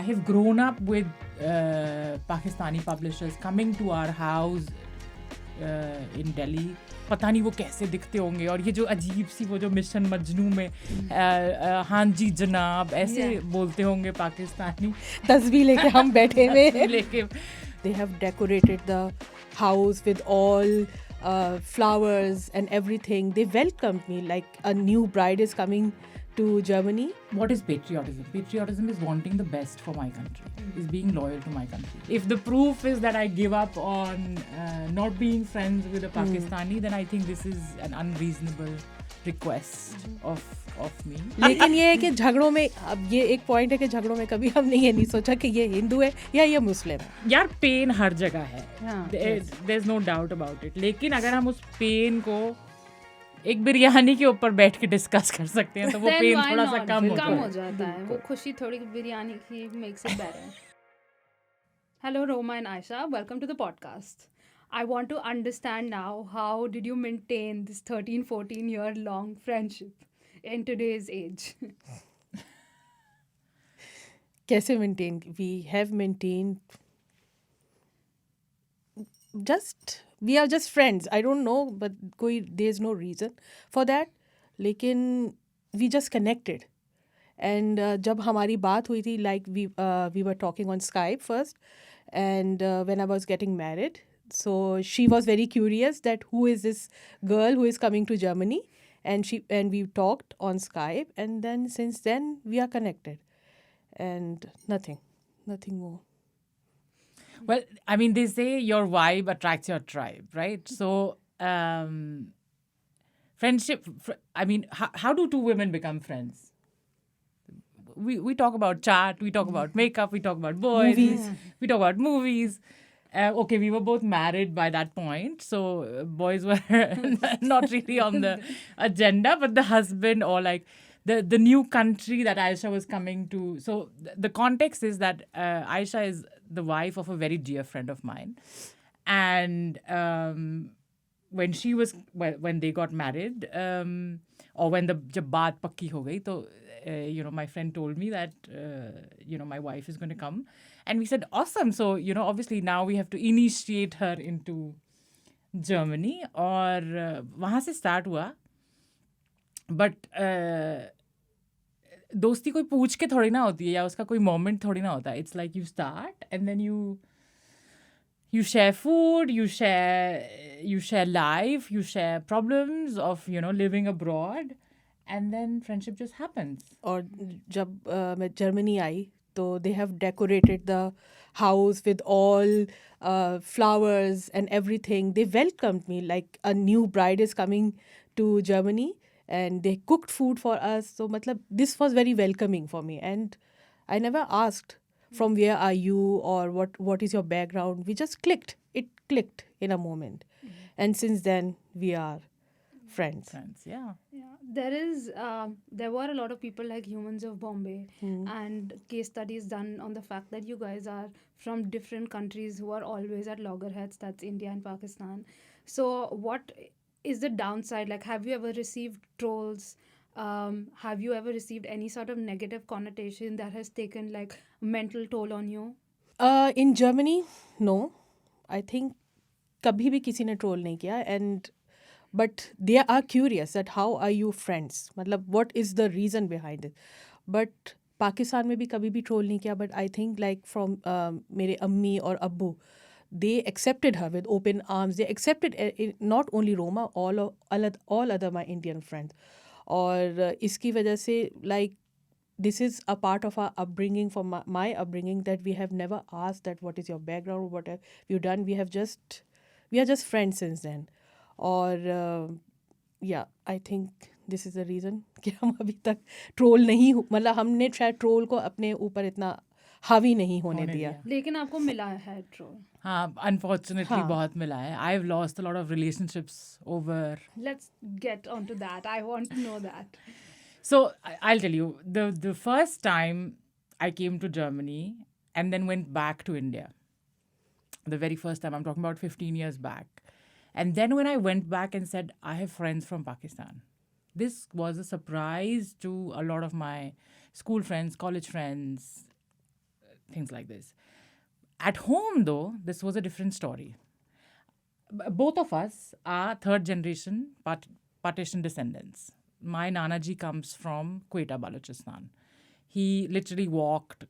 have grown up with Pakistani publishers coming to our house in Delhi. पता नहीं वो कैसे दिखते होंगे और ये जो अजीब सी वो जो मिशन मजनू में हाँ जी जनाब ऐसे बोलते होंगे पाकिस्तानी तस्वीर लेके हम बैठे हुए हैं लेके they have decorated the house with all flowers and everything. They welcomed me like a new bride is coming to Germany. What is patriotism? Patriotism is wanting the best for my country, is being loyal to my country. If the proof is that I give up on not being friends with a Pakistani, then I think this is an unreasonable request of me. लेकिन ये है कि झगड़ों में अब ये एक point है कि झगड़ों में कभी हमने ये नहीं सोचा कि ये हिंदू है या ये मुस्लिम है. यार पेन हर जगह है, there's no doubt about it. लेकिन अगर हम उस पेन को एक बिरयानी के ऊपर बैठ के डिस्कस कर सकते हैं तो वो पेन थोड़ा सा कम हो जाता है. वो खुशी थोड़ी बिरयानी की makes it better. Hello Roma and Aisha, welcome to the podcast. I want to understand now, how did you maintain this 13-14 year long friendship in today's age? कैसे maintain? We have maintained we are just friends. I don't know, but there's no reason for that. लेकिन we just connected. And जब हमारी बात हुई थी, like we were talking on Skype first, and when I was getting married, so she was very curious that who is this girl who is coming to Germany, and we talked on Skype, and then since then we are connected, and nothing more. Well, I mean, they say your vibe attracts your tribe, right? So, friendship, I mean, how do two women become friends? We talk about chat, we talk about makeup, we talk about boys, we talk about movies. Okay, we were both married by that point, so boys were not really on the agenda, but the husband or like the new country that Aisha was coming to. So the context is that Aisha is the wife of a very dear friend of mine, and when they got married, or when jab baat pakki ho gayi, to my friend told me that my wife is going to come, and we said awesome. So obviously now we have to initiate her into Germany, और वहाँ से start हुआ. But दोस्ती कोई पूछ के थोड़ी ना होती है या उसका कोई मोमेंट थोड़ी ना होता है. It's like you start and then you share food, you share life, you share problems of living abroad, and then friendship just happens. और जब मैं जर्मनी आई तो they have decorated the house with all flowers and everything. They welcomed me like a new bride is coming to Germany, and they cooked food for us. So matlab, this was very welcoming for me, and I never asked from where are you or what is your background. We just clicked. It clicked in a moment, and since then we are friends. Yeah. There were a lot of people like Humans of Bombay and case studies done on the fact that you guys are from different countries who are always at loggerheads. That's India and Pakistan. So what is the downside? Like, have you ever received trolls? Have you ever received any sort of negative connotation that has taken like mental toll on you? In Germany, no. I think कभी भी किसी ने troll नहीं किया, but they are curious that how are you friends? मतलब what is the reason behind it? But Pakistan में भी कभी भी troll नहीं किया. But I think like from मेरे अम्मी और अब्बू, they accepted her with open arms. They accepted not only Roma, all other my Indian friends. और इसकी वजह से like this is a part of our upbringing, from my upbringing, that we have never asked that what is your background, what have you done. We are just friends since then. और I think this is the reason कि हम अभी तक troll नहीं मतलब हमने शायद troll को अपने ऊपर इतना हावी नहीं होने दिया. लेकिन आपको मिला है ट्रोल? हाँ, unfortunately बहुत मिला है. I've lost a lot of relationships over. Let's get onto that. I want to know that. So I'll tell you, the first time I came to Germany and then went back to India, the very first time, I'm talking about 15 years back. And then when I went back and said, I have friends from Pakistan, this was a surprise to a lot of my school friends, college friends, things like this. At home, though, this was a different story. Both of us are third generation partition descendants. My Nanaji comes from Quetta, Balochistan. He literally walked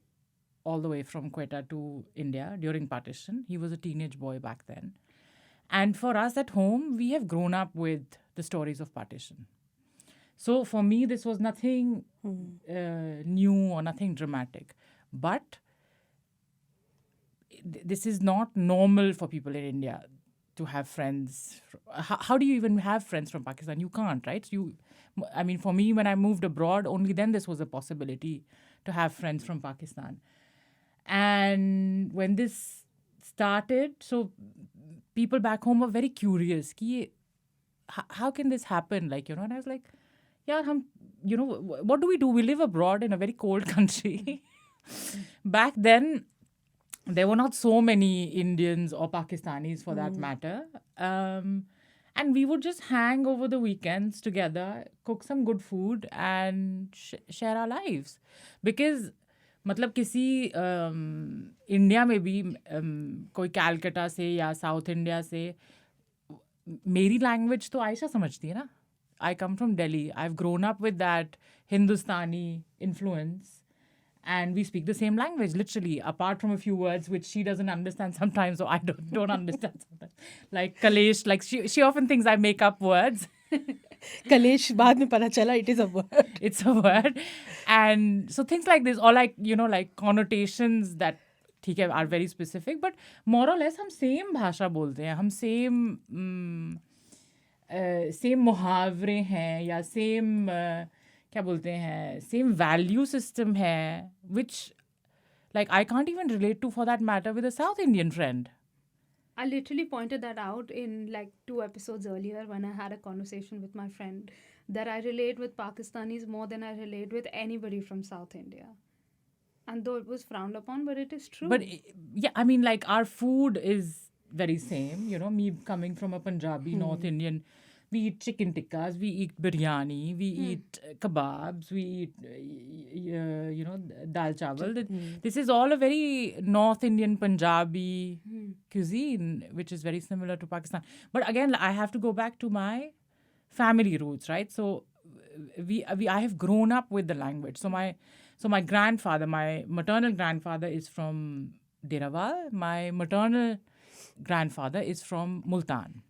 all the way from Quetta to India during partition. He was a teenage boy back then. And for us at home, we have grown up with the stories of partition. So for me, this was nothing new or nothing dramatic. But this is not normal for people in India to have friends. How do you even have friends from Pakistan? You can't, right? I mean, for me, when I moved abroad, only then this was a possibility to have friends from Pakistan. And when this started, so people back home were very curious. How can this happen? Like, and I was like, yeah, what do? We live abroad in a very cold country. Back then, there were not so many Indians or Pakistanis for that matter. And we would just hang over the weekends together, cook some good food and share our lives. Because मतलब किसी India में भी कोई Calcutta से या south India से मेरी language तो आयशा समझती है ना. I come from Delhi. I've grown up with that Hindustani influence. And we speak the same language, literally, apart from a few words which she doesn't understand sometimes, or I don't understand sometimes. Like Kalesh, like she often thinks I make up words. Kalesh, बाद में पता चला, it is a word. It's a word. And so things like this, or like, like connotations that ठीक है, are very specific, but more or less हम same भाषा बोलते हैं, हम same मुहावरे हैं या same क्या बोलते हैं, same value system है, which like I can't even relate to for that matter with a South Indian friend. I literally pointed that out in like 2 episodes earlier when I had a conversation with my friend that I relate with Pakistanis more than I relate with anybody from South India. And though it was frowned upon, but it is true. But yeah, I mean, like our food is very same, me coming from a Punjabi, North Indian, we eat chicken tikkas, we eat biryani, we eat kebabs, we eat, dal chawal. This is all a very North Indian Punjabi cuisine, which is very similar to Pakistan. But again, I have to go back to my family roots, right? So I have grown up with the language. So my grandfather, my maternal grandfather is from Deraval. My maternal grandfather is from Multan.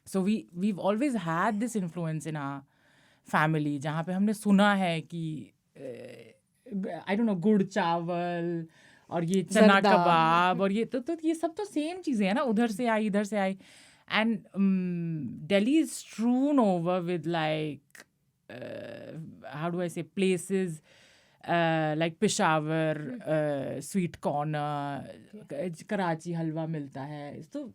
So we've always had this influence in our family, जहाँ पे हमने सुना है कि I don't know, गुड़ चावल और ये चना कबाब और ये तो ये सब तो सेम चीज़ें हैं ना, उधर से आई इधर से आई. And Delhi is strewn over with like how do I say, places like Peshawar, sweet corner, Karachi हलवा मिलता है. तो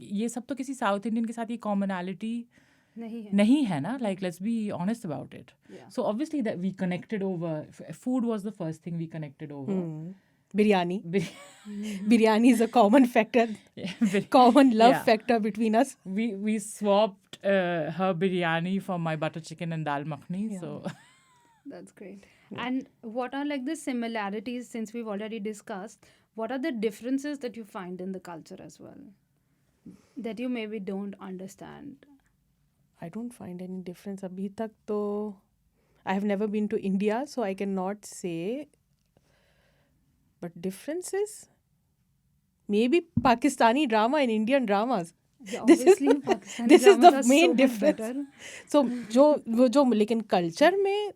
ये सब तो किसी साउथ इंडियन के साथ ये कॉमनैलिटी नहीं है ना. Like, let's be honest about it. Yeah. So obviously that we connected over. Food was the first thing we connected over. Biryani. Biryani is a common factor, common love factor between us. We swapped her biryani for my butter chicken and dal makhni. So That's great. And what are like the similarities, since we've already discussed, what are the differences that you find in the culture as well that you maybe don't understand? I don't find any difference. Abhi tak to I have never been to India, so I cannot say. But differences? Maybe Pakistani drama and Indian dramas. Yeah, This is obviously, Pakistani this is dramas the are main so much difference. better. So जो लेकिन culture में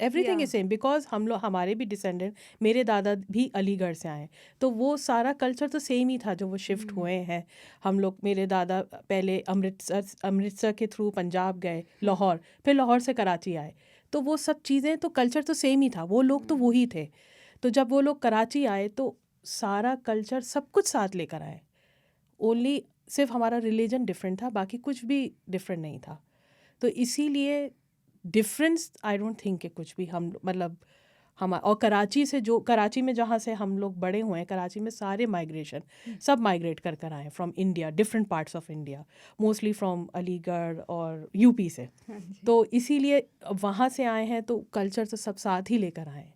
everything Yeah. Is same, because हम लोग हमारे भी descendant, मेरे दादा भी अलीगढ़ से आए, तो वो सारा कल्चर तो सेम ही था जो वो शिफ्ट हुए हैं. हम लोग, मेरे दादा पहले अमृतसर के थ्रू पंजाब गए, लाहौर, फिर लाहौर से कराची आए, तो वो सब चीज़ें तो कल्चर तो सेम ही था, वो लोग तो वही थे. तो जब वो लोग कराची आए तो सारा कल्चर सब कुछ साथ लेकर आए. ओनली सिर्फ हमारा रिलीजन डिफरेंट था, बाकी कुछ भी डिफरेंट नहीं था. तो इसीलिए डिफरेंस आई डोंट थिंक कि कुछ भी हम मतलब हम. और कराची में जहाँ से हम लोग बड़े हुए हैं, कराची में सारे माइग्रेशन सब माइग्रेट कर आए from India, different parts of India, mostly from Aligarh और यूपी से. तो इसीलिए वहाँ से आए हैं तो कल्चर तो सब साथ ही लेकर आए.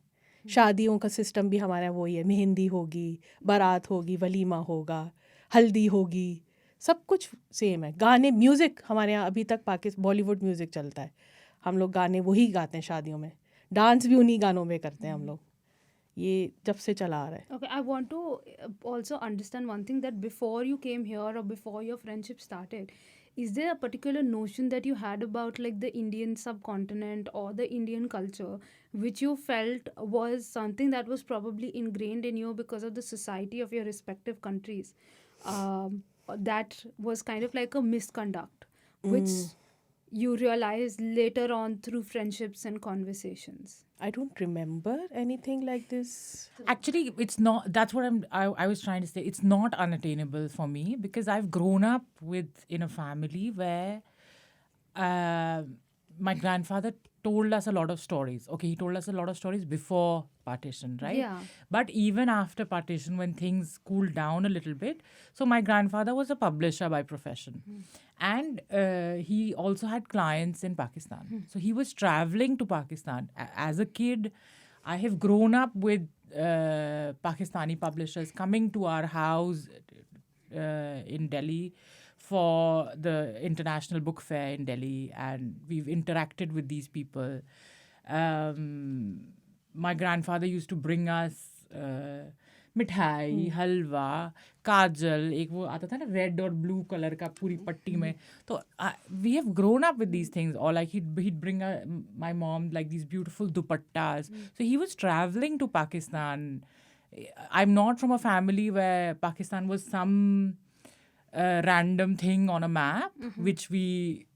शादियों का सिस्टम भी हमारा वही है, मेहंदी होगी, बारात होगी, वलीमा होगा, हल्दी होगी, सब कुछ सेम है. गाने, म्यूज़िक हमारे यहाँ अभी तक बॉलीवुड म्यूज़िक चलता है. हम लोग गाने वही गाते हैं शादियों में. डांस भी उन्हीं गानों में करते हैं हम लोग. ये जब से चला आ रहा है. Okay, I want to also understand one thing, that before you came here or before your friendship started, is there a particular notion that you had about like the Indian subcontinent or the Indian culture which you felt was something that was probably ingrained in you because of the society of your respective countries? That was kind of like a misconduct, which you realized later on through friendships and conversations. I don't remember anything like this. Actually, it's not. That's what I was trying to say. It's not unattainable for me because I've grown up in a family where my grandfather told us a lot of stories. Okay, he told us a lot of stories before partition, right? Yeah. But even after partition, when things cooled down a little bit, so my grandfather was a publisher by profession. And he also had clients in Pakistan. So he was traveling to Pakistan. As a kid, I have grown up with Pakistani publishers coming to our house in Delhi for the International Book Fair in Delhi, and we've interacted with these people. My grandfather used to bring us मिठाई, हलवा, काजल, एक वो आता था ना red और blue colour का पूरी पट्टी में. तो we have grown up with these things, or like he'd bring my mom like these beautiful dupattas. So he was traveling to Pakistan. I'm not from a family where Pakistan was some random thing on a map, which we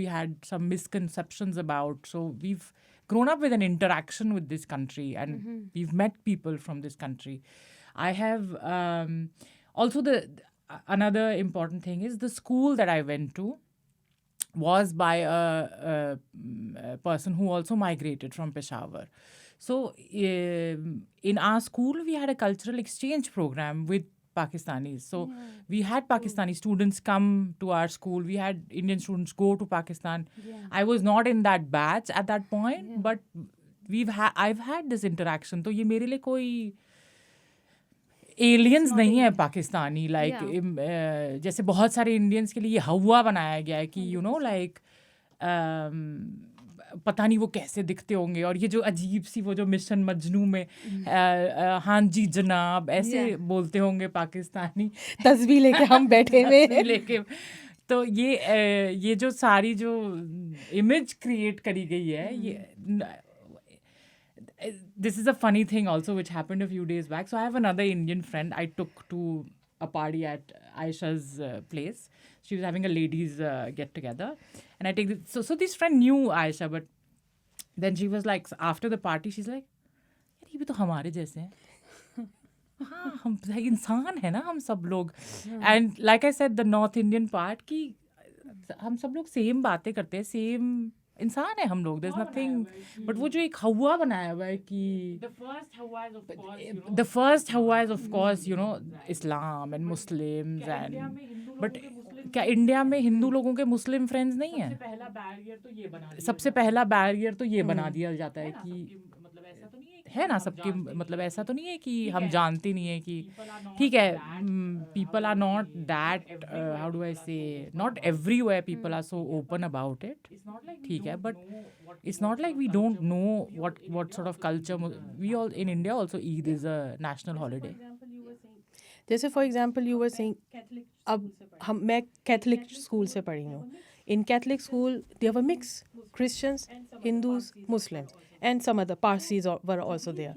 had some misconceptions about. So we've grown up with an interaction with this country, and we've met people from this country. I have also another important thing is the school that I went to was by a person who also migrated from Peshawar. So in our school, we had a cultural exchange program with Pakistanis. So we had Pakistani students come to our school. We had Indian students go to Pakistan. I was not in that batch at that point, but I've had this interaction. तो ये मेरे लिए कोई aliens नहीं है Pakistani. Like जैसे बहुत सारे इंडियंस के लिए ये हवा बनाया गया है कि लाइक पता नहीं वो कैसे दिखते होंगे, और ये जो अजीब सी वो जो मिशन मजनू में हाँ जी जनाब ऐसे बोलते होंगे पाकिस्तानी, तस्वीर लेके हम बैठे हुए लेके. तो ये जो सारी जो इमेज क्रिएट करी गई है, ये this is a funny thing also which happened a few days back. So I have another Indian friend I took to a party at Aisha's place. She was having a ladies get together, and I take this. So this friend knew Aisha, but then she was like, after the party, she's like, यार ये भी तो हमारे जैसे हैं. हाँ, हम इंसान है ना हम सब लोग. And like I said, the North Indian part कि हम सब लोग सेम बातें करते हैं, सेम इंसान है हम लोग. There's nothing, but वो जो एक हवा बनाया हुआ है कि the first हवा is of course Islam and Muslims, and but क्या इंडिया में हिंदू लोगों के मुस्लिम फ्रेंड्स नहीं है? सबसे पहला बैरियर तो ये बना दिया जाता है कि है ना सबके, मतलब ऐसा तो नहीं है कि हम जानते नहीं है कि ठीक है, people are not that how do I say, not everywhere people are so open about it. ठीक है, but it's not like we don't know what sort of culture. We all in India also, Eid is a national holiday. जैसे for example you were saying, अब मैं Catholic school से पढ़ी हूँ. In Catholic school there were mix Christians, Hindus, Muslims, and some other Parsis were also there.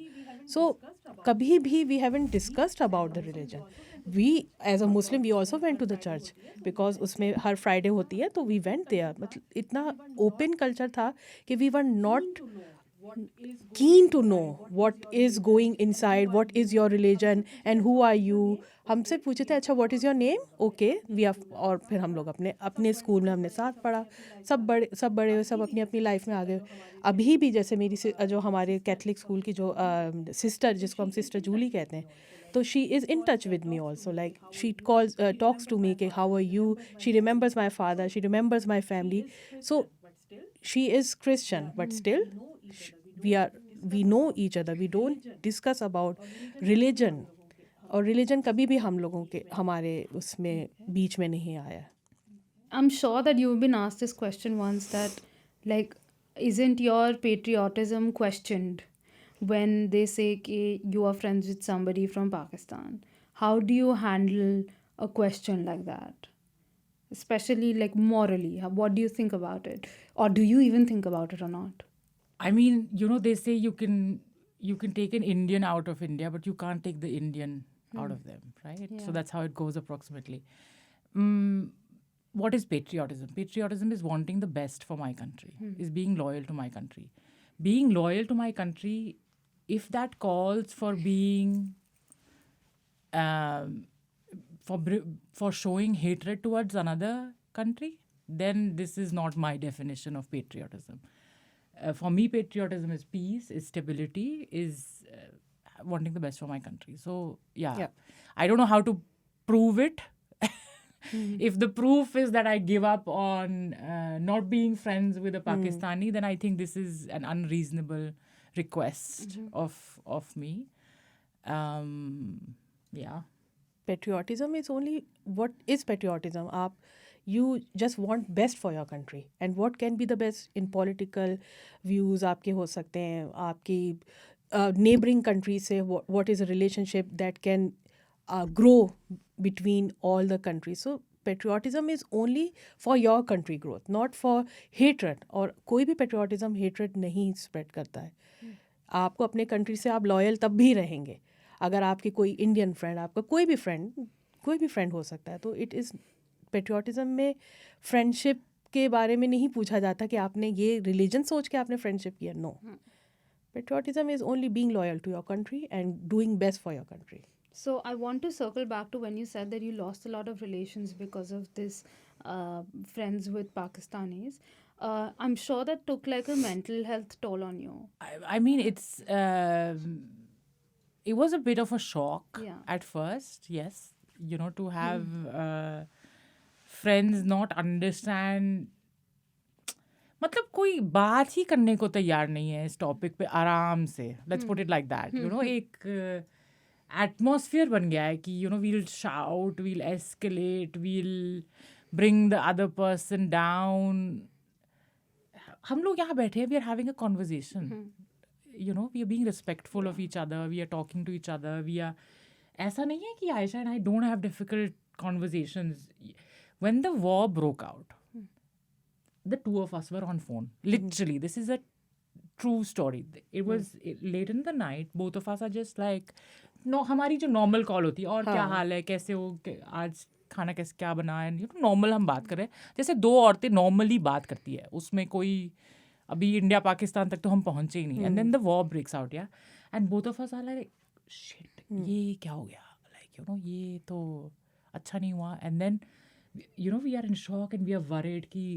So कभी भी we haven't discussed about the religion. We as a Muslim we also went to the church because उसमें हर Friday होती है, तो we went there. मतलब इतना open culture था कि we were not keen to know what is going inside, what is your religion and who are you. हमसे पूछे थे अच्छा what is your name, okay we are, और फिर हम लोग अपने स्कूल में हमने साथ पढ़ा, सब बड़े सब अपनी अपनी लाइफ में आ गए. अभी भी जैसे मेरी जो हमारे कैथलिक स्कूल की जो सिस्टर, जिसको हम सिस्टर जूली कहते हैं, तो she is in touch with me also. Like she talks to me कि how are you. She remembers my father, she remembers my family. So she is Christian, but still we are we know each other, we don't discuss about religion, और religion कभी भी हम लोगों के हमारे उसमें बीच में नहीं आया. I'm sure that you've been asked this question once, that like, isn't your patriotism questioned when they say कि you are friends with somebody from Pakistan? How do you handle a question like that? Especially like morally, what do you think about it? Or do you even think about it or not? I mean, you know, they say you can take an Indian out of India, but you can't take the Indian out of them, right? So that's how it goes approximately. What is patriotism? Patriotism is wanting the best for my country, is being loyal to my country. Being loyal to my country, if that calls for being, for showing hatred towards another country, then this is not my definition of patriotism. For me, patriotism is peace, is stability, is wanting the best for my country. So, yeah. I don't know how to prove it. If the proof is that I give up on not being friends with a Pakistani, then I think this is an unreasonable request of me. Yeah. Patriotism is only, what is patriotism? You just want best for your country, and what can be the best in political views आपके हो सकते हैं, आपकी neighboring countries से what is a relationship that can grow between all the countries. So patriotism is only for your country growth, not for hatred. और कोई भी patriotism hatred नहीं spread करता है. आपको अपने country से आप loyal तब भी रहेंगे अगर आपकी कोई इंडियन फ्रेंड, आपका कोई भी फ्रेंड हो सकता है. तो इट इज़ पेट्रियाटिज्म में फ्रेंडशिप के बारे में नहीं पूछा जाता कि आपने ये रिलीजन सोच के आपने फ्रेंडशिप किया. No, patriotism is only being loyal to your country and doing best for your country. So I want to circle back to when you said that you lost a lot of relations because of this friends with Pakistanis. I'm sure that took like a mental health toll on you. I mean, it was a bit of a shock at first, yes. You know, to have friends not understand. मतलब कोई बात ही करने को तैयार नहीं है इस topic पे आराम से. Let's put it like that. You know, एक एटमॉस्फेयर बन गया है कि you know we'll shout, we'll escalate, we'll bring the other person down. हम लोग यहाँ बैठे हैं, we are having a conversation, you know, we are being respectful of each other, we are talking to each other, we are. ऐसा नहीं है कि Ayesha and I don't have difficult conversations. When the war broke out, the two of us were on phone. Literally, this is a true story. It was late in the night. Both of us are just like, no, हमारी जो normal call होती है, और क्या हाल है, कैसे हो, आज खाना कैसे, क्या बना है, you know, normal हम बात कर रहे हैं जैसे दो औरतें normally बात करती है. उसमें कोई अभी इंडिया पाकिस्तान तक तो हम पहुंचे ही नहीं. And then the war breaks out, yeah. And both of us are like, shit, ये क्या हो गया, like, you know, ये तो अच्छा नहीं हुआ. And then, you know, we are in shock and we are worried कि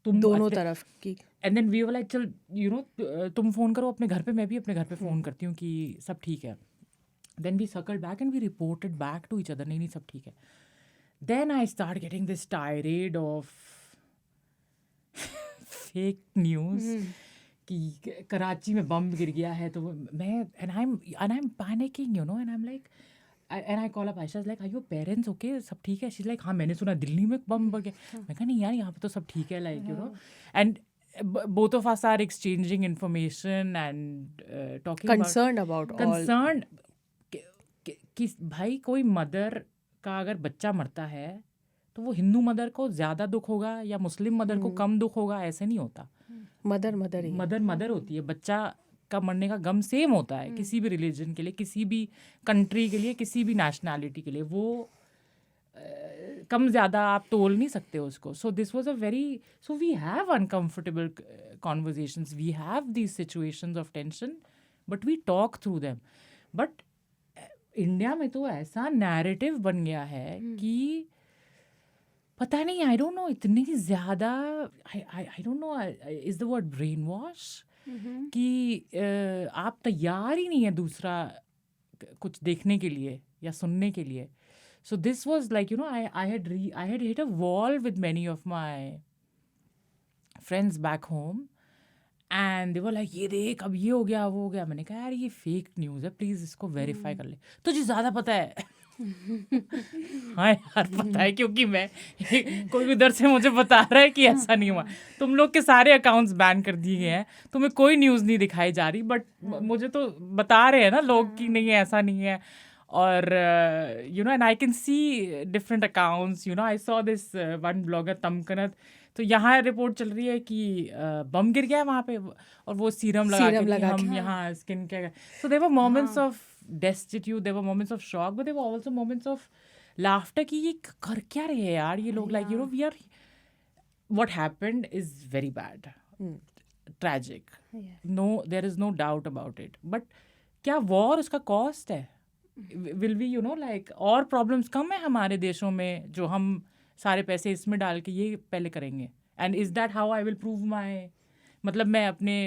दोनों तरफ की. And then we were like, चल यू नो तुम फ़ोन करो अपने घर पे, मैं भी अपने घर पे फ़ोन करती हूँ कि सब ठीक है. Then we circle back and we reported back to each other, नहीं नहीं सब ठीक है. Then I start getting this tired of fake news कि कराची में बम गिर गया है. तो मैं and I am panicking, you know, and I am like, and I call up Aisha, like, are your parents okay? सब ठीक है? She's like, हाँ, मैंने सुना दिल्ली में बम बढ़ गया. मैं कहा नहीं यार, यहाँ पे तो सब ठीक है, like, you know. And both of us are exchanging information and talking concerned about concerned कि भाई कोई मदर का अगर बच्चा मरता है तो वो हिंदू मदर को ज़्यादा दुख होगा या मुस्लिम मदर को कम दुख होगा, ऐसे नहीं होता. मदर होती है. बच्चा का मरने का गम सेम होता है किसी भी रिलीजन के लिए, किसी भी कंट्री के लिए, किसी भी नेशनैलिटी के लिए. वो कम ज़्यादा आप तोल नहीं सकते उसको. So this was a very, so we have uncomfortable conversations, we have these situations of tension, but we talk through them. But India में तो ऐसा नैरेटिव बन गया है कि पता नहीं, आई डोंट नो, इतनी ज़्यादा, I don't know, is the word brain wash, कि आप तैयार ही नहीं है दूसरा कुछ देखने के लिए या सुनने के लिए. सो this was like, you know, I had hit a wall with many of my friends back home, and they were like ये देख अब ये हो गया वो हो गया. मैंने कहा यार ये फेक न्यूज़ है, प्लीज़ इसको वेरीफाई कर ले. तुझे ज़्यादा पता है. हाँ यार पता है, क्योंकि मैं कोई उधर से मुझे बता रहा है कि ऐसा नहीं हुआ. तुम लोग के सारे अकाउंट्स बैन कर दिए गए हैं, तुम्हें कोई न्यूज़ नहीं दिखाई जा रही, बट मुझे तो बता रहे हैं ना लोग कि नहीं ऐसा नहीं है. और you know and I can see different accounts. You know I saw this one blogger Tamkanat. तो यहाँ रिपोर्ट चल रही है कि बम गिर गया है वहाँ पे और वो सीरम लगा के कि हम यहाँ skin care. So there were moments of destitute, there were moments of shock, but there were also moments of laughter कि ये कर क्या रहे हैं यार ये लोग. like you know we are, what happened is very bad, tragic. No, there is no doubt about it. But क्या war उसका cost है? Will we you know like और problems कम है हमारे देशों में जो हम सारे पैसे इसमें डाल के ये पहले करेंगे. And is that how I will prove my, मतलब मैं अपने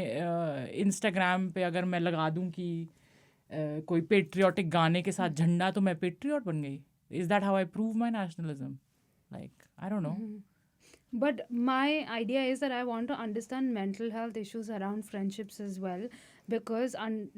Instagram पे अगर मैं लगा दूं कि कोई पेट्रियाटिक गाने के साथ झंडा तो मैं पेट्रियट बन गई. Is that how I prove my nationalism? Like I don't know. But my idea is that I want to understand mental health issues around friendships as well, because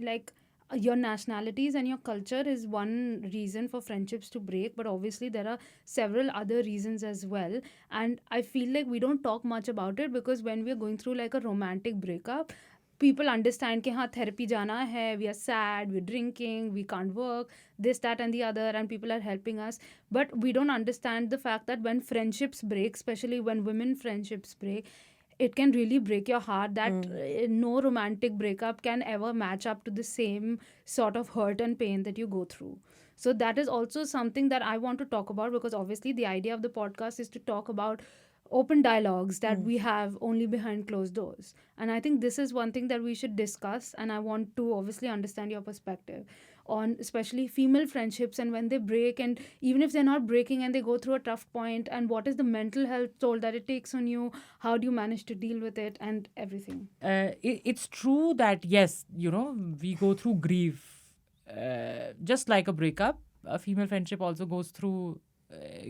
like your nationalities and your culture is one reason for friendships to break, but obviously there are several other reasons as well. And I feel like we don't talk much about it, because when we're going through like a romantic breakup, people understand कि हाँ therapy जाना है, we are sad, we're drinking, we can't work, this, that and the other, and people are helping us. But we don't understand the fact that when friendships break, especially when women friendships break, it can really break your heart that no romantic breakup can ever match up to the same sort of hurt and pain that you go through. So that is also something that I want to talk about, because obviously the idea of the podcast is to talk about open dialogues that we have only behind closed doors. And I think this is one thing that we should discuss, and I want to obviously understand your perspective on especially female friendships and when they break, and even if they're not breaking and they go through a tough point, and what is the mental health toll that it takes on you, how do you manage to deal with it, and everything. It's true that yes, you know, we go through grief, just like a breakup. A female friendship also goes through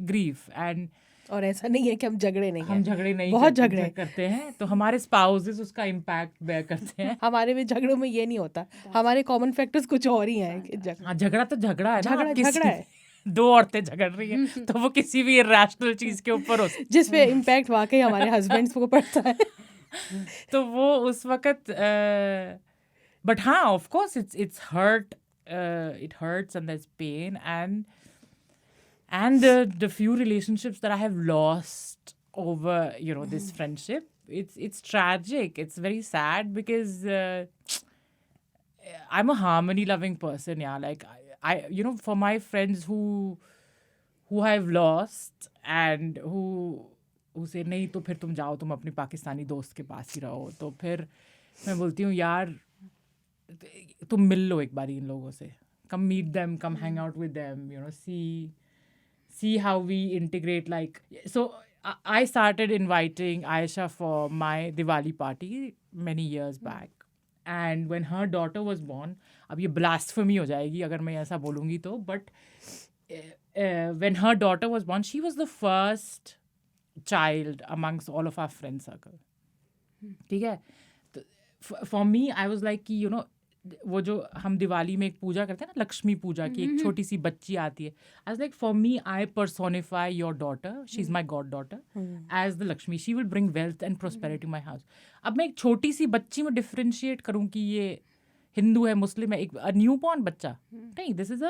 grief. And और ऐसा नहीं है कि हम झगड़े नहीं हम झगड़े नहीं बहुत झगड़े करते हैं, तो हमारे स्पाउसेस उसका इम्पैक्ट बेयर करते हैं. हमारे में झगड़ों में ये नहीं होता, हमारे कॉमन फैक्टर्स कुछ और ही हैं. हाँ झगड़ा तो झगड़ा है ना. झगड़ा है. दो औरतें झगड़ रही हैं तो वो किसी भी इरैशनल चीज के ऊपर हो, जिस पे इम्पैक्ट वाकई हमारे हस्बैंड्स को पड़ता है. तो वो उस वक्त. बट हाँ, of course it's hurt, it hurts and there's pain, and the few relationships that I have lost over, you know, this friendship, it's tragic. It's very sad because I'm a harmony loving person. Yeah, like I you know, for my friends who I've lost and who say नहीं तो फिर तुम जाओ, तुम अपने पाकिस्तानी दोस्त के पास ही रहो, तो फिर मैं बोलती हूँ यार तुम मिल लो एक बारी इन लोगों से, come meet them, come hang out with them, you know, see how we integrate. Like, so I started inviting Aisha for my Diwali party many years back, and when her daughter was born, अब ये blasphemy हो जाएगी अगर मैं ऐसा बोलूँगी तो, but when her daughter was born, she was the first child amongst all of our friend circle. ठीक है, तो for me I was like कि, you know, वो जो हम दिवाली में एक पूजा करते हैं ना, लक्ष्मी पूजा की, एक छोटी सी बच्ची आती है. I was like, for me, I personify your daughter. She's my goddaughter as the Lakshmi. She will bring wealth and prosperity to my house. अब मैं एक छोटी सी बच्ची में डिफरेंशिएट करूँ कि ये हिंदू है, मुस्लिम है, एक न्यू बॉर्न बच्चा नहीं. This is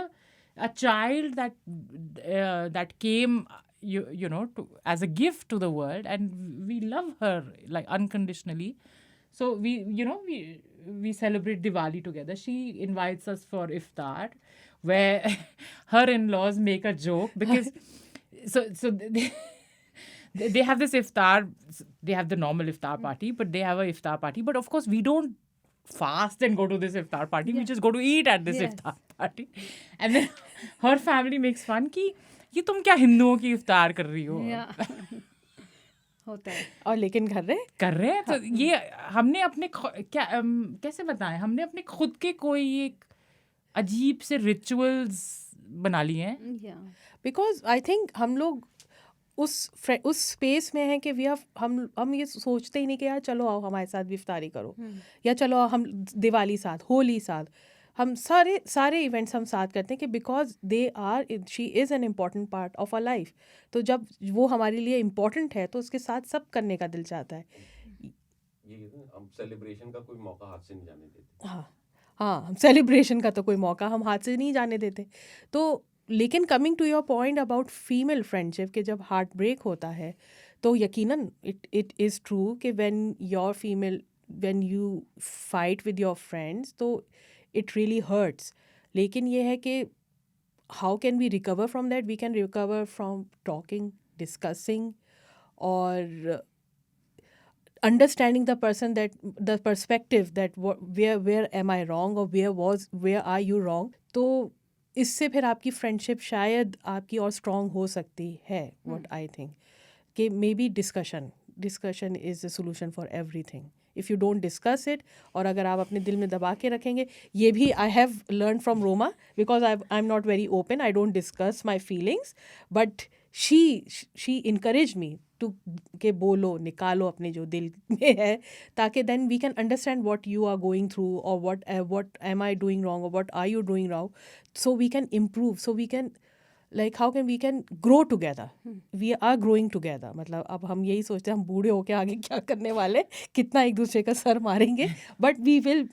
a child that came, you know, as a gift to the world, and we love her like unconditionally. So we celebrate Diwali together. She invites us for iftar, where her in-laws make a joke because so they have this iftar. They have the normal iftar party, but they have a iftar party. But of course, we don't fast and go to this iftar party. We just go to eat at this iftar party. And then her family makes fun कि ये तुम क्या हिंदुओं की इफ्तार कर रही हो. होता है. और लेकिन कर रहे हैं तो ये हमने अपने कैसे बताएं, हमने अपने खुद के कोई एक अजीब से रिचुअल्स बना लिए हैं. बिकॉज आई थिंक हम लोग उस स्पेस में है कि हम ये सोचते ही नहीं कि यार चलो आओ हमारे साथ भी इफ्तारी करो, या चलो आओ हम दिवाली साथ, होली साथ, हम सारे इवेंट्स हम साथ करते हैं कि because she is an important part of our life. तो जब वो हमारे लिए इम्पॉर्टेंट है तो उसके साथ सब करने का दिल चाहता है। ये हम सेलिब्रेशन का कोई मौका हाथ से नहीं जाने देते। हाँ, हम सेलिब्रेशन का तो कोई मौका हम हाथ से नहीं जाने देते। तो लेकिन coming to your point about female friendship के जब हार्ट ब्रेक होता है तो यकीनन इट इज़ ट्रू कि when you fight with your friends तो इट रियली हर्ट्स। लेकिन ये है कि how can we recover from that? We can recover from talking, discussing और understanding the person, that the perspective that where am I wrong or where are you wrong. तो इससे फिर आपकी friendship शायद आपकी और स्ट्रॉन्ग हो सकती है। व्हाट आई थिंक कि may be discussion is the solution for everything. If you don't discuss it, और अगर आप अपने दिल में दबा के रखेंगे, ये भी I have learn from Roma because I am not very open, I don't discuss my feelings, but she encourage me to के बोलो, निकालो अपने जो दिल में है, ताकि then we can understand what you are going through और what am I doing wrong और what are you doing wrong, so we can improve, so we can how can we can grow together. We are growing together. मतलब अब हम यही सोचते हैं हम बूढ़े होके आगे क्या करने वाले, कितना एक दूसरे का सर मारेंगे, but we will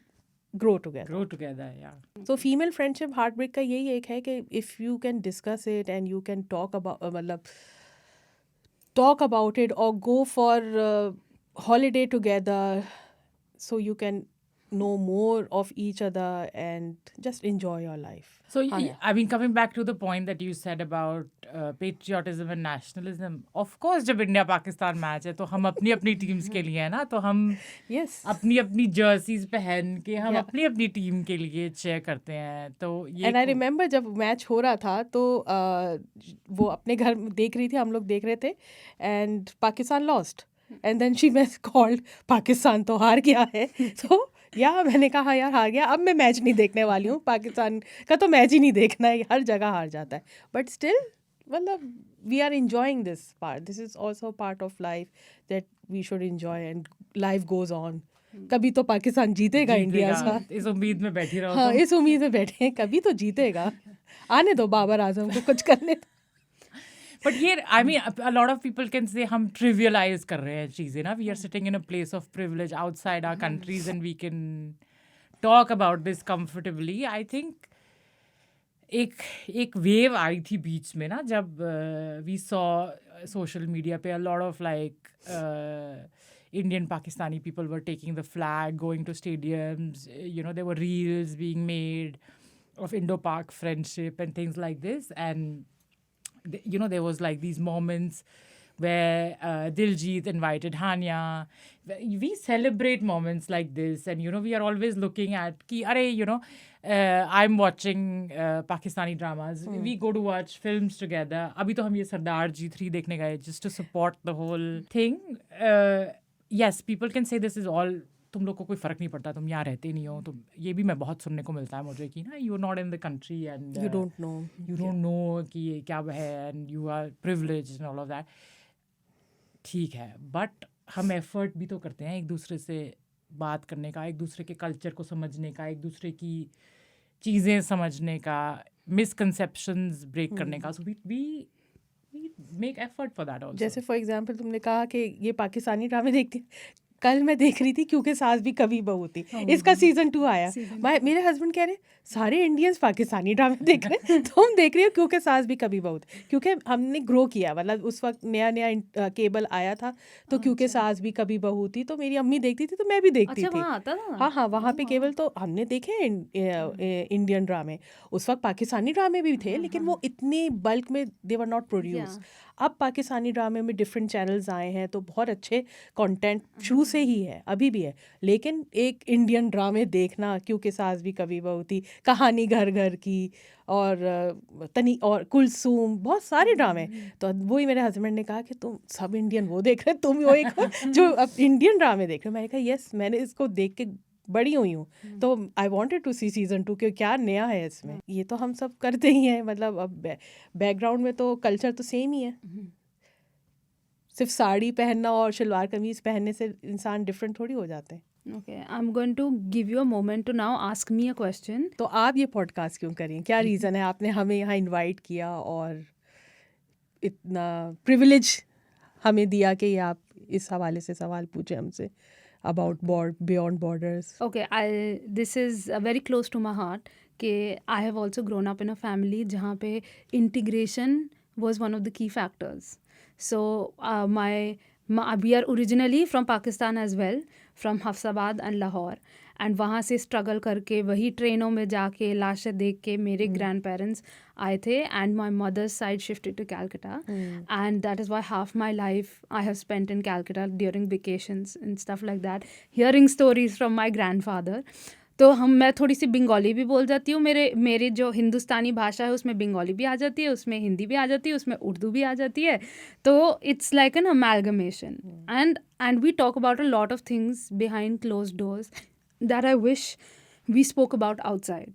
grow together. Yeah. So female friendship heartbreak का यही एक है कि if you can discuss it and you can talk about it or go for holiday together, so you can know more of each other and just enjoy your life. So, I mean, coming back to the point that you said about patriotism and nationalism, of course, जब India Pakistan match है तो हम अपनी अपनी teams के लिए है ना, तो हम अपनी अपनी जर्सीज पहन के हम अपनी अपनी टीम के लिए चेयर करते हैं। तो ये एंड आई रिमेम्बर जब मैच हो रहा था तो वो अपने घर देख रही थी, हम लोग देख रहे थे, and Pakistan lost, and then she match called Pakistan तो हार गया है। तो मैंने कहा यार हार गया, अब मैं मैच नहीं देखने वाली हूँ, पाकिस्तान का तो मैच ही नहीं देखना है, हर जगह हार जाता है, बट स्टिल मतलब we are enjoying this part. This is also part of life that we should enjoy and life goes on. कभी तो पाकिस्तान जीतेगा इंडिया का, इस उम्मीद में बैठी रहो। हाँ, इस उम्मीद में बैठे हैं, कभी तो जीतेगा, आने दो बाबर आजम को कुछ करने दो। But here, I mean, a lot of people can say हम trivialize कर रहे हैं चीज़ें ना. We are sitting in a place of privilege outside our countries and we can talk about this comfortably. I think एक wave आई थी बीच में ना, जब we saw social media पे a lot of like Indian Pakistani people were taking the flag, going to stadiums. You know, there were reels being made of Indo-Pak friendship and things like this. And you know, there was like these moments where Diljit invited Hania. We celebrate moments like this, and you know, we are always looking at ki, you know, I'm watching Pakistani dramas. We go to watch films together. Abhi to hum ye Sardar G3 dekhne gaye just to support the whole thing. Yes, people can say this is all, तुम लोग को कोई फ़र्क नहीं पड़ता, तुम यहाँ रहते नहीं हो, तो ये भी मैं बहुत सुनने को मिलता है मुझे कि ना, you are not in the country and you don't know कि ये क्या है and you are privileged and all of that. ठीक है, बट हम एफर्ट भी तो करते हैं एक दूसरे से बात करने का, एक दूसरे के कल्चर को समझने का, एक दूसरे की चीज़ें समझने का, मिसकंसेप्शंस ब्रेक करने का। So we make effort for that also. जैसे फॉर एग्जांपल तुमने कहा कि ये पाकिस्तानी ड्रामे देखती, कल मैं देख रही थी क्योंकि सास भी कभी बहू थी, इसका सीजन 2 आया, मेरे हस्बैंड कह रहे सारे इंडियंस पाकिस्तानी ड्रामे देख रहे हैं, तुम देख रही हो क्योंकि सास भी कभी बहू थी। क्योंकि हमने ग्रो किया, मतलब उस वक्त नया नया केबल आया था, तो क्योंकि सास भी कभी बहू थी तो मेरी अम्मी देखती थी तो मैं भी देखती थी। हाँ, वहाँ पे केबल तो हमने देखे इंडियन ड्रामे, उस वक्त पाकिस्तानी ड्रामे भी थे, लेकिन वो इतने बल्क में दे वर नॉट प्रोड्यूस। अब पाकिस्तानी ड्रामे में डिफरेंट चैनल्स आए हैं तो बहुत अच्छे कंटेंट शुरू से ही है, अभी भी है, लेकिन एक इंडियन ड्रामे देखना, क्योंकि सास भी कभी बहू थी, कहानी घर घर की, और तनी और कुलसूम, बहुत सारे ड्रामे। तो वही मेरे हस्बैंड ने कहा कि तुम सब इंडियन वो देख रहे, तुम वो एक जो अब इंडियन ड्रामे देख रहे हो। मैंने कहा यस, मैंने इसको देख के बड़ी हुई हूँ, तो I wanted to see season 2 कि क्या नया है इसमें। ये तो हम सब करते ही हैं, मतलब अब बैकग्राउंड में तो कल्चर तो सेम ही है। सिर्फ साड़ी पहनना और शलवार कमीज पहनने से इंसान डिफरेंट थोड़ी हो जाते हैं. Okay, I'm going to give you a moment to now ask me a question. तो आप ये पॉडकास्ट क्यों करें? क्या रीज़न है आपने हमें यहाँ इनवाइट किया और इतना प्रिविलेज हमें दिया कि ये आप इस हवाले से सवाल पूछे हमसे about beyond borders. Okay, this is very close to my heart कि I have also grown up in a family जहाँ पे integration was one of the key factors. So we are originally from Pakistan as well, from Hafsabad and Lahore. And वहाँ से struggle करके वही ट्रेनों में जाके लाशें देख के मेरे ग्रैंड पेरेंट्स आए थे and my mother's side shifted to Calcutta and that is why half my life I have spent in Calcutta during vacations and stuff like that hearing stories from my grandfather. तो मैं थोड़ी सी बंगाली भी बोल जाती हूँ. मेरी जो हिंदुस्तानी भाषा है उसमें बंगाली भी आ जाती है, उसमें हिंदी भी आ जाती है, उसमें उर्दू भी आ जाती है. तो it's like an amalgamation and we talk about a lot of things behind close doors that I wish we spoke about outside.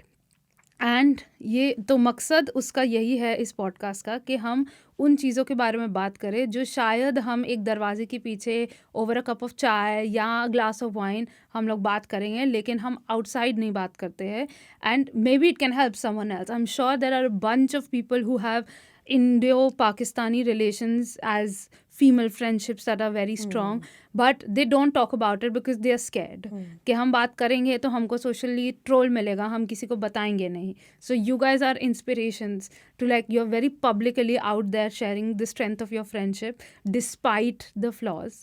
And ये तो मकसद उसका यही है इस पॉडकास्ट का कि हम उन चीज़ों के बारे में बात करें जो शायद हम एक दरवाजे के पीछे ओवर अ कप ऑफ चाय या ग्लास ऑफ वाइन हम लोग बात करेंगे, लेकिन हम आउटसाइड नहीं बात करते हैं. And maybe it can help someone else. I am sure there are a bunch of people who have Indo-Pakistani relations as female friendships that are very strong, but they don't talk about it because they are scared कि हम बात करेंगे तो हमको socially troll मिलेगा, हम किसी को बताएंगे नहीं. So you guys are inspirations to like you're very publicly out there sharing the strength of your friendship despite the flaws.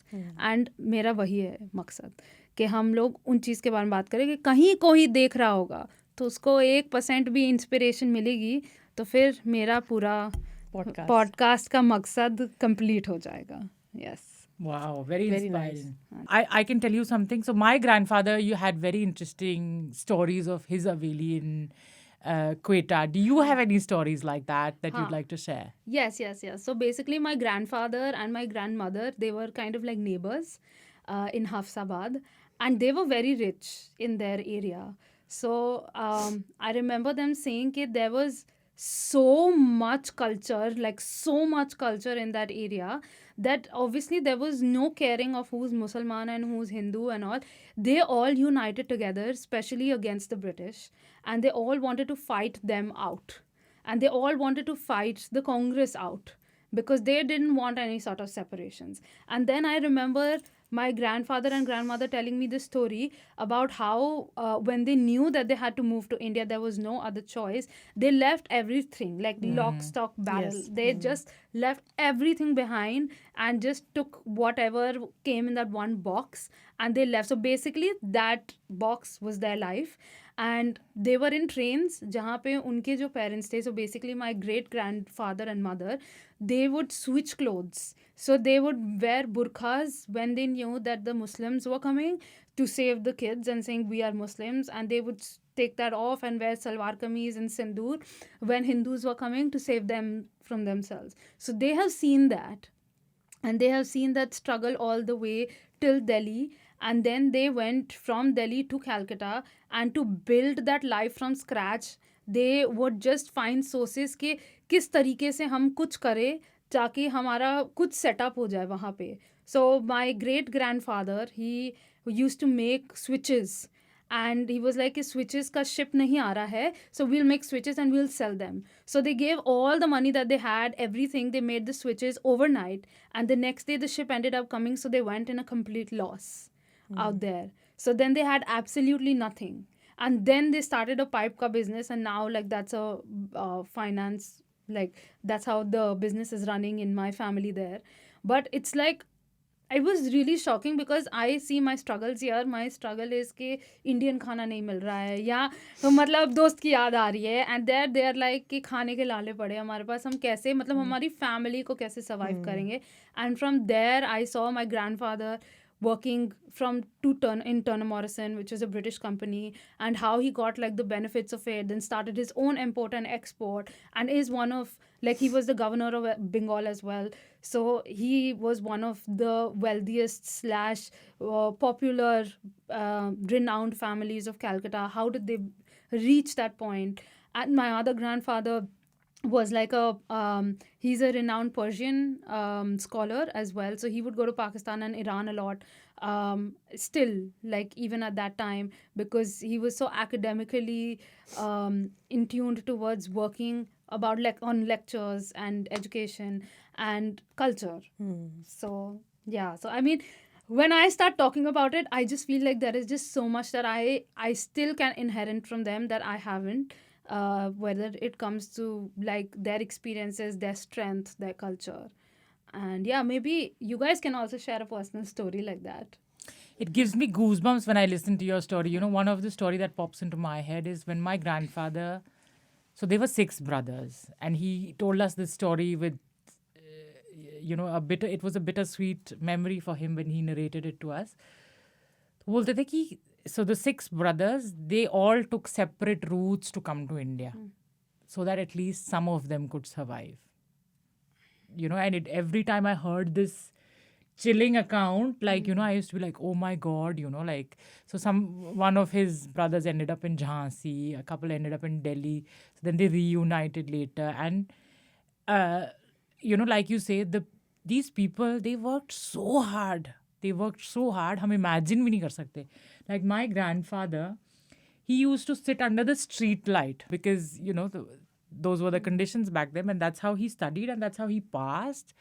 And मेरा वही है मकसद कि हम लोग उन चीज़ के बारे में बात करें कि कहीं कोई देख रहा होगा तो उसको 1% भी इंस्पिरेशन मिलेगी तो फिर मेरा पूरा पॉडकास्ट का मकसद कंप्लीट हो जाएगा. Yes. Wow, very Very inspiring. nice. I can tell you something. So my grandfather, you had very interesting stories of his Haveli in Quetta. Do you have any stories like that you'd like to share? Yes. So basically my grandfather and my grandmother, they were kind of like neighbors in Hafsabad, and they were very rich in their area. So I remember them saying that there was so much culture in that area that obviously there was no caring of who's Muslim and who's Hindu and all. They all united together, especially against the British, and they all wanted to fight them out. And they all wanted to fight the Congress out because they didn't want any sort of separations. And then I remember my grandfather and grandmother telling me this story about how when they knew that they had to move to India, there was no other choice. They left everything, like lock, stock, barrel. Yes. They just left everything behind and just took whatever came in that one box and they left. So basically that box was their life. And they were in trains जहाँ पे उनके जो parents थे, so basically my great grandfather and mother, they would switch clothes. So they would wear burqas when they knew that the Muslims were coming to save the kids and saying we are Muslims, and they would take that off and wear salwar kameez and sindoor when Hindus were coming to save them from themselves. So they have seen that, and they have seen that struggle all the way till Delhi. And then they went from Delhi to Calcutta, and to build that life from scratch, they would just find sources कि किस तरीके से हम कुछ करें ताकि हमारा कुछ सेटअप हो जाए वहाँ पे. So my great grandfather, he used to make switches, and he was like, switches का ship नहीं आ रहा है, so we'll make switches and we'll sell them. So they gave all the money that they had, everything. They made the switches overnight, and the next day the ship ended up coming, so they went in a complete loss out there. So then they had absolutely nothing, and then they started a pipe ka business, and now like that's a finance, like that's how the business is running in my family there. But it's like it was really shocking because I see my struggles here. My struggle is कि Indian खाना नहीं मिल रहा है, या तो मतलब दोस्त की याद आ रही है, and there they are like कि खाने के लाले पड़े हमारे पास, हम कैसे मतलब हमारी family को कैसे survive करेंगे. And from there I saw my grandfather working in Turner Morrison, which is a British company, and how he got like the benefits of it, then started his own import and export, and is one of, like, he was the governor of Bengal as well. So he was one of the wealthiest / popular renowned families of Calcutta. How did they reach that point? And my other grandfather, was like a he's a renowned Persian scholar as well, so he would go to Pakistan and Iran a lot, still, like even at that time, because he was so academically in tuned towards working about on lectures and education and culture. So yeah, so I mean, when I start talking about it, I just feel like there is just so much that I still can inherit from them that I haven't, whether it comes to like their experiences, their strength, their culture. And yeah, maybe you guys can also share a personal story like that. It gives me goosebumps when I listen to your story. You know, one of the story that pops into my head is when my grandfather, so they were 6 brothers, and he told us this story with, it was a bittersweet memory for him when he narrated it to us. तो बोलते थे कि so the 6 brothers, they all took separate routes to come to India so that at least some of them could survive. And every time I heard this chilling account, like, I used to be like, oh my God, like, so one of his brothers ended up in Jhansi, a couple ended up in Delhi, so then they reunited later. And, like you say, these people, they worked so hard. हम imagine भी नहीं कर सकते. Like my grandfather, he used to sit under the street light because, those were the conditions back then, and that's how he studied and that's how he passed.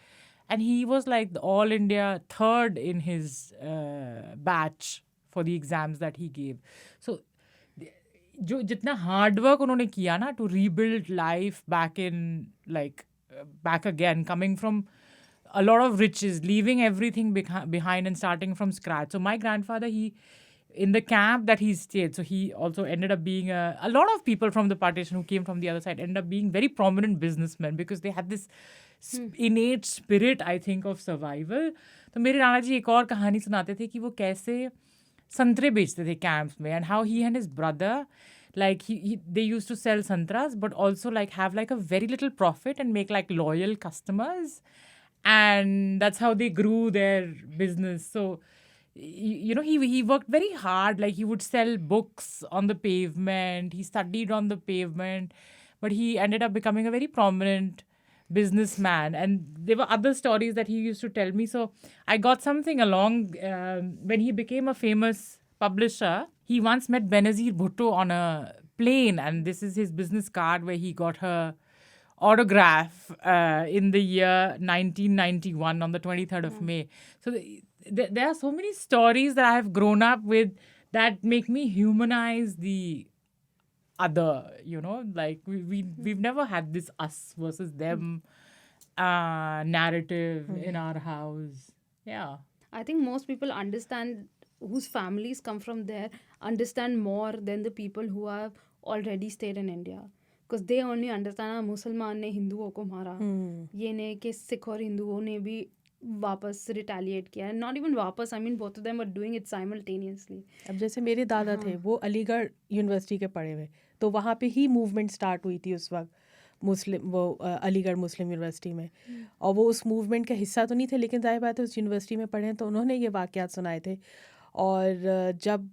And he was like the all India third in his batch for the exams that he gave. So जो जितना hard work उन्होंने किया ना to rebuild life back in back again, coming from a lot of riches, leaving everything behind and starting from scratch. So my grandfather, in the camp that he stayed, so he also ended up being a lot of people from the partition who came from the other side ended up being very prominent businessmen because they had this innate spirit, I think, of survival. तो मेरे नाना जी एक और कहानी सुनाते थे कि वो कैसे संतरे बेचते थे कैंप्स में, and how he and his brother, like they used to sell santras but also like have like a very little profit and make like loyal customers, and that's how they grew their business. So he worked very hard. Like he would sell books on the pavement, he studied on the pavement, but he ended up becoming a very prominent businessman. And there were other stories that he used to tell me, so I got something along. When he became a famous publisher, he once met Benazir Bhutto on a plane, and this is his business card where he got her autograph in the year 1991 on the 23rd of May. So there are so many stories that I have grown up with that make me humanize the other, like we've never had this us versus them narrative in our house. Yeah. I think most people understand whose families come from there, understand more than the people who have already stayed in India. Because they only understand मुसलमान ने हिंदुओं को मारा, ये नहीं कि सिख और हिंदुओं ने भी वापस रिटेलिएट किया. नॉट इवन वापस, I mean both of them are doing it simultaneously. अब जैसे मेरे दादा थे, वो अलीगढ़ यूनिवर्सिटी के पढ़े हुए, तो वहाँ पे ही मूवमेंट स्टार्ट हुई थी उस वक्त, अलीगढ़ मुस्लिम यूनिवर्सिटी में. और वो उस मूवमेंट का हिस्सा तो नहीं थे, लेकिन जाहिर बात है उस यूनिवर्सिटी में पढ़े हैं, तो उन्होंने ये वाक़यात सुनाए थे. और जब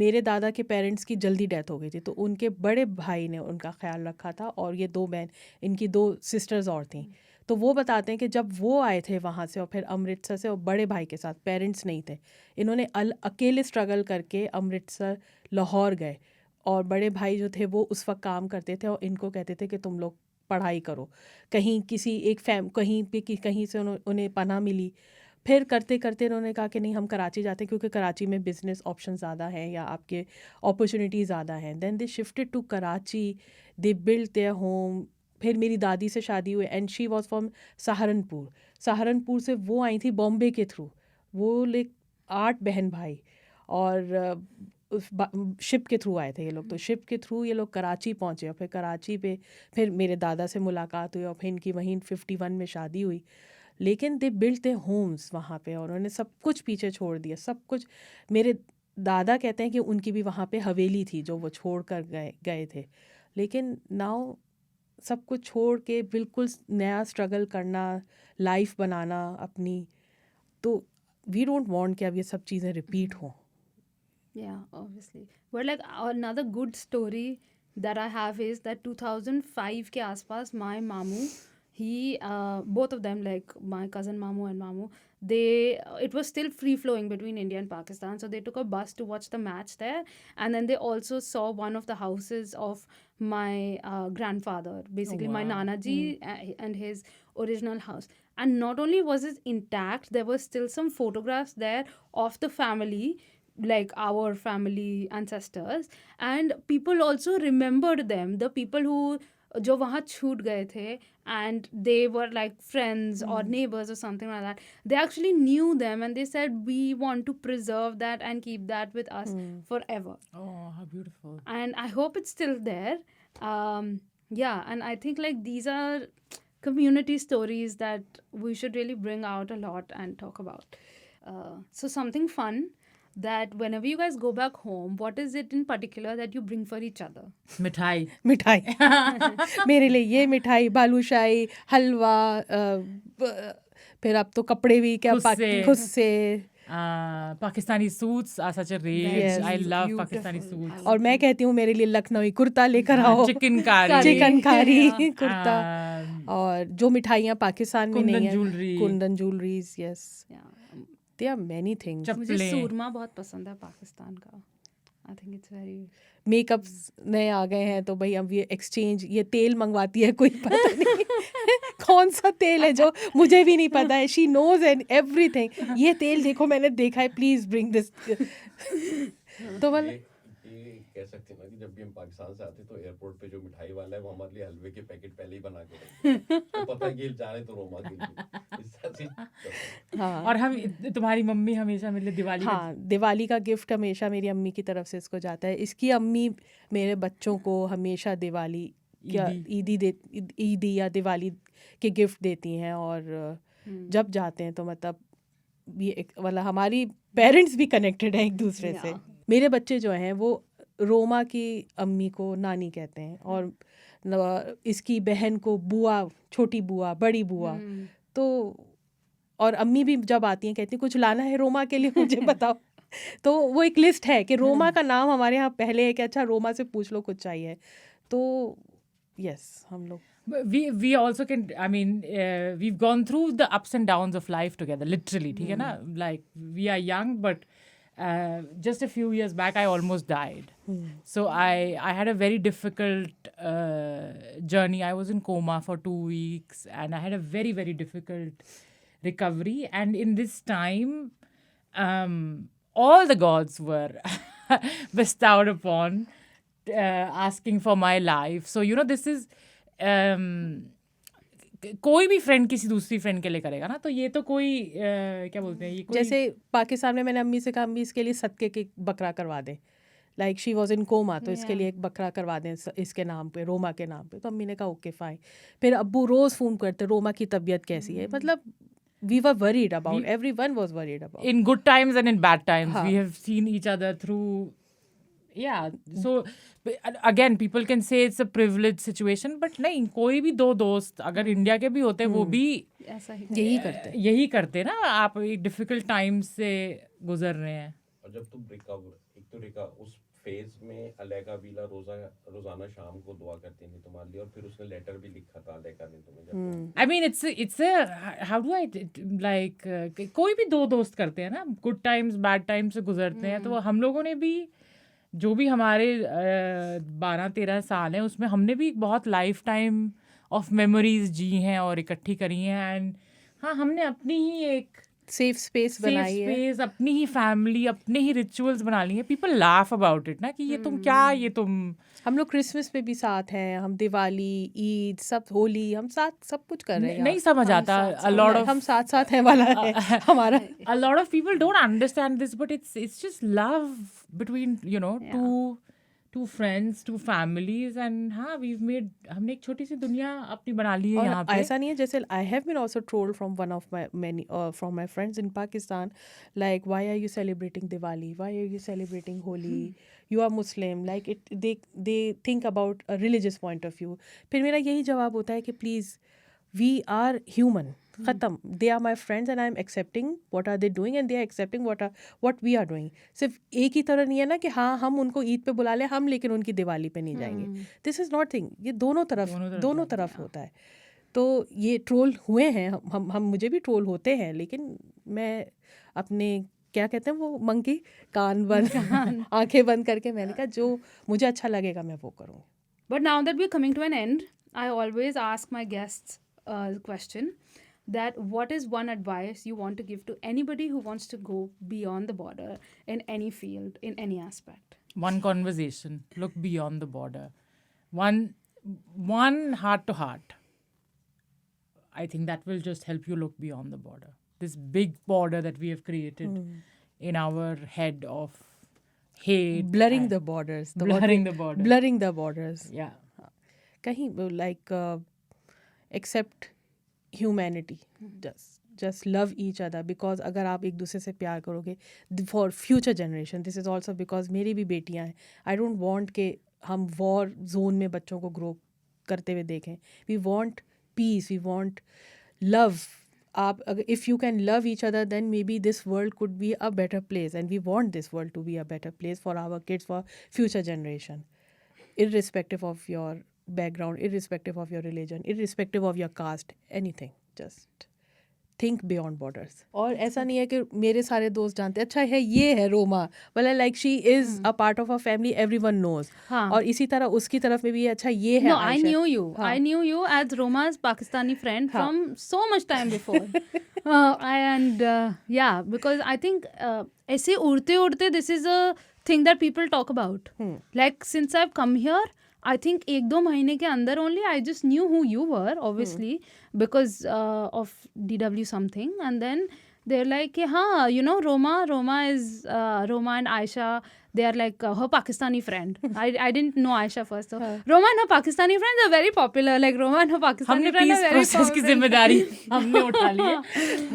मेरे दादा के पेरेंट्स की जल्दी डेथ हो गई थी, तो उनके बड़े भाई ने उनका ख्याल रखा था, और ये 2 बहन, इनकी 2 सिस्टर्स और थीं. तो वो बताते हैं कि जब वो आए थे वहाँ से और फिर अमृतसर से, और बड़े भाई के साथ, पेरेंट्स नहीं थे, इन्होंने अकेले स्ट्रगल करके अमृतसर लाहौर गए. और बड़े भाई जो थे वो उस वक्त काम करते थे, और इनको कहते थे कि तुम लोग पढ़ाई करो. कहीं किसी एक कहीं से उन्हें पनाह मिली. फिर करते करते उन्होंने कहा कि नहीं, हम कराची जाते हैं, क्योंकि कराची में बिज़नेस ऑप्शन ज़्यादा हैं या आपके अपॉर्चुनिटी ज़्यादा हैं. Then they shifted to Karachi, they build their home. फिर मेरी दादी से शादी हुई, and she was from Saharanpur से वो आई थी बॉम्बे के थ्रू. वो 8 बहन भाई, और शिप के थ्रू आए थे ये लोग. तो शिप के थ्रू ये लोग कराची पहुँचे, और फिर कराची पे फिर मेरे दादा से मुलाकात हुई, और फिर इनकी वहीं 51 में शादी हुई. लेकिन दे बिल्ड देयर होम्स वहाँ पे, और उन्होंने सब कुछ पीछे छोड़ दिया, सब कुछ. मेरे दादा कहते हैं कि उनकी भी वहाँ पे हवेली थी जो वो छोड़ कर गए थे. लेकिन नाउ सब कुछ छोड़ के बिल्कुल नया स्ट्रगल करना, लाइफ बनाना अपनी. तो वी डोंट वांट कि अब ये सब चीज़ें रिपीट हों. Yeah, obviously. But like another good story that I have is that 2005 के आसपास my mamu, he both of them, like my cousin Mamu and Mamu, they it was still free flowing between India and Pakistan, so they took a bus to watch the match there, and then they also saw one of the houses of my grandfather, basically my wow. Nana ji and his original house. And not only was it intact, there were still some photographs there of the family, like our family ancestors, and people also remembered them, the people who जो वहाँ छूट गए थे, and they were like friends or neighbors or something like that. They actually knew them, and they said we want to preserve that and keep that with us forever. Oh, how beautiful. And I hope it's still there. Yeah, and I think like these are community stories that we should really bring out a lot and talk about. So something fun, that whenever you guys go back home, what is it in particular that you bring for each other? मिठाई. मिठाई मेरे लिए ये मिठाई, बालूशाही, हलवा, फिर अब तो कपड़े भी क्या खुस्से. खुस्से. Pakistani suits are such a rage. Yes. I love Beautiful. Pakistani suits. और मैं कहती हूँ मेरे लिए लखनवी कुर्ता लेकर आओ, Chicken curry. Chicken curry Yeah. Kurta. और जो मिठाइयाँ पाकिस्तान में नहीं कुंदन है, jewelry. Kundan jewelries, yes, Yeah. There are many things. मुझे चप्पलें. सूरमा बहुत पसंद है पाकिस्तान का. I think it's very makeups नए आ गए हैं तो भाई अब ये एक्सचेंज, ये तेल मंगवाती है कोई पता नहीं कौन सा तेल है जो मुझे भी नहीं पता है. She knows and everything. ये तेल देखो मैंने देखा है, प्लीज ब्रिंग दिस. तो मतलब ये कह सकते हैं ना कि जब भी हम पाकिस्तान से आते हैं तो एयरपोर्ट पे जो मिठाई वाला है वो हमारे लिए हलवे के पैकेट पहले ही बना के रखते हैं. तो पता है कि जा रहे तो रोमा के लिए इस तरह से. हाँ और हम तुम्हारी मम्मी हमेशा मेरे लिए दिवाली का हाँ, दिवाली का गिफ्ट हमेशा मेरी अम्मी की तरफ से इसको जाता है. इसकी अम्मी मेरे बच्चों को हमेशा दिवाली क्या ईदी या दिवाली के गिफ्ट देती हैं. और जब जाते हैं तो मतलब ये मतलब हमारी पेरेंट्स भी कनेक्टेड हैं एक दूसरे से. मेरे बच्चे जो हैं वो रोमा की अम्मी को नानी कहते हैं, और इसकी बहन को बुआ, छोटी बुआ, बड़ी बुआ. तो और अम्मी भी जब आती हैं कहती हैं कुछ लाना है रोमा के लिए मुझे बताओ. तो वो एक लिस्ट है कि रोमा का नाम हमारे यहाँ पहले है कि अच्छा रोमा से पूछ लो कुछ चाहिए. तो यस, हम लोग we also can, I mean, we've gone through the ups and downs of life together, literally, ठीक है ना? Like we are young, but just a few years back I almost died. So I had a very difficult journey. I was in coma for 2 weeks and I had a very, very difficult recovery. And in this time, all the gods were bestowed upon, asking for my life. So, you know, this is कोई भी friend किसी दूसरी friend के लिए करेगा ना, तो ये तो कोई क्या बोलते हैं, ये कोई जैसे पाकिस्तान में मैंने अम्मी से कहा अम्मी इसके लिए सदके के बकरा करवा दें. Like she was in coma, तो इसके लिए एक बकरा करवा दें इसके नाम पे, रोमा के नाम पे. तो अम्मी ने कहा ओके फाइन. फिर अब्बू रोज़ फ़ोन करते रोमा की तबीयत कैसी है. मतलब we were worried about, everyone was worried about. in good times and in bad times we have seen each other through. Yeah, so again people can say it's a privileged situation, but नहीं, कोई भी दो दोस्त अगर India के भी होते वो भी ऐसा ही यही करते ना. आप एक डिफिकल्ट टाइम से गुजर रहे हैं. और जब तुम उस फेज में अलैका बीला रोजाना शाम को दुआ करती थी तुम्हारे लिए, और फिर उसने लेटर भी लिखा था अलैका ने तुम्हें. I mean it's a how do I like कोई भी दो दोस्त करते हैं ना, गुड टाइम्स बैड टाइम्स से गुजरते हैं. तो हम लोगों ने भी जो भी हमारे 12-13 साल हैं उसमें हमने भी बहुत लाइफ टाइम ऑफ मेमोरीज जी हैं और इकट्ठी करी हैं. एंड हाँ, हमने अपनी ही एक सेफ स्पेस बनाई है. स्पेस, अपनी ही फैमिली, अपने ही रिचुअल्स बना लिए. पीपल लाफ अबाउट इट ना कि ये तुम क्या, ये तुम. हम लोग क्रिसमस पे भी साथ हैं, हम दिवाली, ईद, सब, होली, हम साथ सब कुछ कर रहे हैं. नहीं समझ आता. A lot of हम साथ साथ हैं वाला है हमारा. a lot of people don't understand this, but it's just love between, you know, two friends, two families, and हाँ, हमने एक छोटी सी दुनिया अपनी बना ली है यहाँ और पे. ऐसा नहीं है, जैसे I have been also trolled from one of my many from my friends in Pakistan, like why are you celebrating Diwali, why are you celebrating Holi, you are Muslim, like they think about a religious point of view. फिर मेरा यही जवाब होता है कि please we are human. खत्म. They are my friends and I am accepting what are they doing and they are accepting what we are doing. सिर्फ एक ही तरह नहीं है ना कि हाँ हम उनको ईद पे बुला ले हम लेकिन उनकी दिवाली पे नहीं जाएंगे. This is not thing. ये दोनों तरफ होता है. तो ये ट्रोल हुए हैं, हम मुझे भी ट्रोल होते हैं, लेकिन मैं अपने क्या कहते हैं वो मंकी कान बंद आंखें बंद करके मैंने कहा जो मुझे अच्छा लगेगा मैं वो करूँगी. But now that we're coming to an end, I always ask my guests the question that what is one advice you want to give to anybody who wants to go beyond the border in any field, in any aspect? One conversation. Look beyond the border. One heart to heart. I think that will just help you look beyond the border. This big border that we have created in our head of hate. Blurring the borders. Blurring the borders. Blurring the borders. Yeah. कहीं like accept humanity. Just love each other because अगर आप एक दूसरे से प्यार करोगे for future generation. This is also because मेरी भी बेटियां हैं. I don't want कि हम war zone में बच्चों को grow करते हुए देखें. We want peace. We want love. If you can love each other, then maybe this world could be a better place, and we want this world to be a better place for our kids, for future generation, irrespective of your background, irrespective of your religion, irrespective of your caste, anything. Just think beyond borders. और ऐसा नहीं है कि मेरे सारे दोस्त जानते अच्छा है ये है Roma, well like she is a part of our family, everyone knows. और इसी तरह उसकी तरफ में भी अच्छा ये है. No, I knew you. I knew you as Roma's Pakistani friend from so much time before. Yeah, because I think ऐसे उड़ते उड़ते this is a thing that people talk about. Like since I've come here, I think 1-2 महीने के अंदर only I just knew who you were, obviously, because of DW something. And then they're like, हाँ, you know, Roma and Aisha, they are like her Pakistani friend. I didn't know Aisha first. So Roma and her Pakistani friends are very popular. Like Roma and her Pakistani friends are very process की जिम्मेदारी हमने उठा ली है.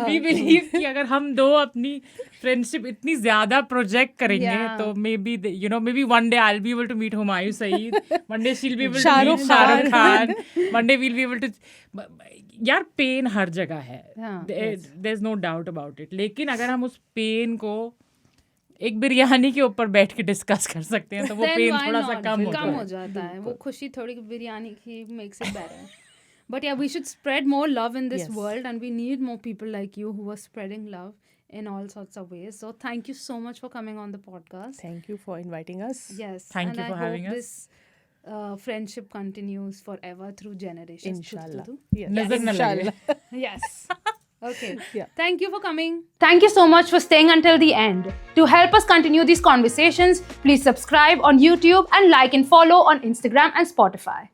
We believe कि अगर हम दो अपनी friendship इतनी ज़्यादा project करेंगे तो maybe one day I'll be able to meet Humayun Saeed. One day she'll be able to meet Shah Rukh Khan. One day we'll be able to. यार पेन हर जगह है. There's no doubt about it. लेकिन अगर हम उस pen को एक बिरयानी के ऊपर बैठ के डिस्कस कर सकते हैं तो वो पेन थोड़ा सा कम हो जाता है. वो खुशी थोड़ी बिरयानी की makes it better. But yeah, we should spread more love in this world, and we need more people like you who are spreading love in all sorts of ways. So thank you so much for coming on the podcast. Thank you for inviting us. Yes. Thank you for having us. This friendship continues forever through generations. Inshallah. Yes. Yes. Okay. Yeah. Thank you for coming. Thank you so much for staying until the end. To help us continue these conversations, please subscribe on YouTube and like and follow on Instagram and Spotify.